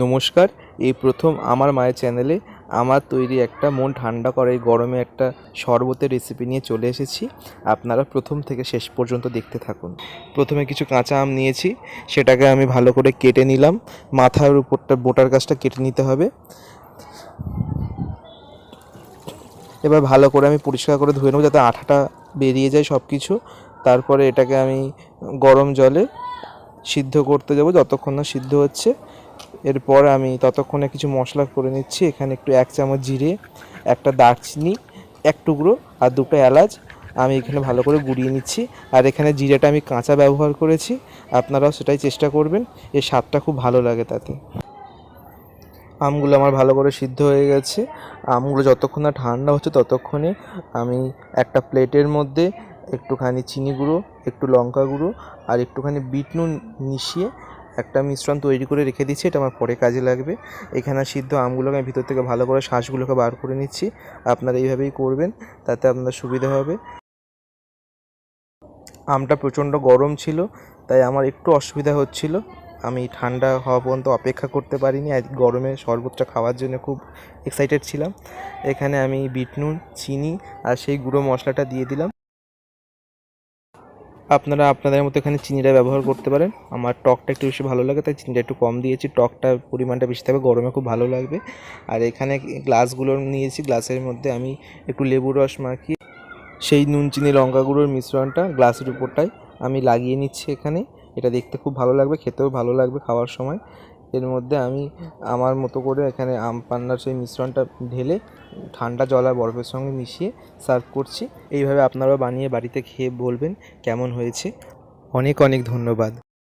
নমস্কার। এই প্রথম আমার মায়ের চ্যানেলে আমার তৈরি একটা মন ঠান্ডা করে এই গরমে একটা শরবতের রেসিপি নিয়ে চলে এসেছি। আপনারা প্রথম থেকে শেষ পর্যন্ত দেখতে থাকুন। প্রথমে কিছু কাঁচা আম নিয়েছি, সেটাকে আমি ভালো করে কেটে নিলাম। মাথার উপরটা বোটার গাছটা কেটে নিতে হবে। এবার ভালো করে আমি পরিষ্কার করে ধুয়ে নেবো যাতে আঠাটা বেরিয়ে যায় সব কিছু। তারপরে এটাকে আমি গরম জলে সিদ্ধ করতে যাবো যতক্ষণ না সিদ্ধ হচ্ছে। এরপর আমি ততক্ষণে কিছু মশলা করে নিচ্ছি। এখানে একটু 1 চামচ জিরে, একটা দারচিনি, এক টুকরো আর 2টো এলাচ আমি এখানে ভালো করে গুঁড়িয়ে নিচ্ছি। আর এখানে জিরেটা আমি কাঁচা ব্যবহার করেছি, আপনারাও সেটাই চেষ্টা করবেন, এর স্বাদটা খুব ভালো লাগে তাতে। আমগুলো আমার ভালো করে সিদ্ধ হয়ে গেছে। আমগুলো যতক্ষণ না ঠান্ডা হচ্ছে ততক্ষণে আমি একটা প্লেটের মধ্যে একটুখানি চিনি গুঁড়ো, একটু লঙ্কা গুঁড়ো আর একটুখানি বিট নুন মিশিয়ে একটা মিশ্রণ তৈরি করে রেখে দিচ্ছি। এটা আমার পরে কাজে লাগবে। এখানে সিদ্ধ আমগুলোকে আমি ভিতর থেকে ভালো করে শাঁসগুলোকে বার করে নিচ্ছি। আপনারা এইভাবেই করবেন, তাতে আপনার সুবিধা হবে। আমটা প্রচণ্ড গরম ছিল, তাই আমার একটু অসুবিধা হচ্ছিল। আমি ঠান্ডা হওয়া পর্যন্ত অপেক্ষা করতে পারিনি। আজ গরমে শরবতটা খাওয়ার জন্য খুব এক্সাইটেড ছিলাম। এখানে আমি বিট নুন, চিনি আর সেই গুঁড়ো মশলাটা দিয়ে দিলাম। আপনারা আপনাদের মতো এখানে চিনিটা ব্যবহার করতে পারেন। আমার টকটা একটু বেশি ভালো লাগে, তাই চিনিটা একটু কম দিয়েছি। টকটার পরিমাণটা বেশি থাকবে, গরমে খুব ভালো লাগবে। আর এখানে গ্লাসগুলো নিয়েছি, গ্লাসের মধ্যে আমি একটু লেবুর রস মাখিয়ে সেই নুন, চিনি, লঙ্কা গুঁড়োর মিশ্রণটা গ্লাসের উপরটায় আমি লাগিয়ে নিচ্ছি এখানে। এটা দেখতে খুব ভালো লাগবে, খেতেও ভালো লাগবে খাওয়ার সময়। এর মধ্যে আমি আমার মতো করে এখানে আম পান্নার সেই মিশ্রণটা ঢেলে ঠান্ডা জল আর বরফের সঙ্গে মিশিয়ে সার্ভ করছি। এইভাবে আপনারাও বানিয়ে বাড়িতে খেয়ে বলবেন কেমন হয়েছে। অনেক অনেক ধন্যবাদ।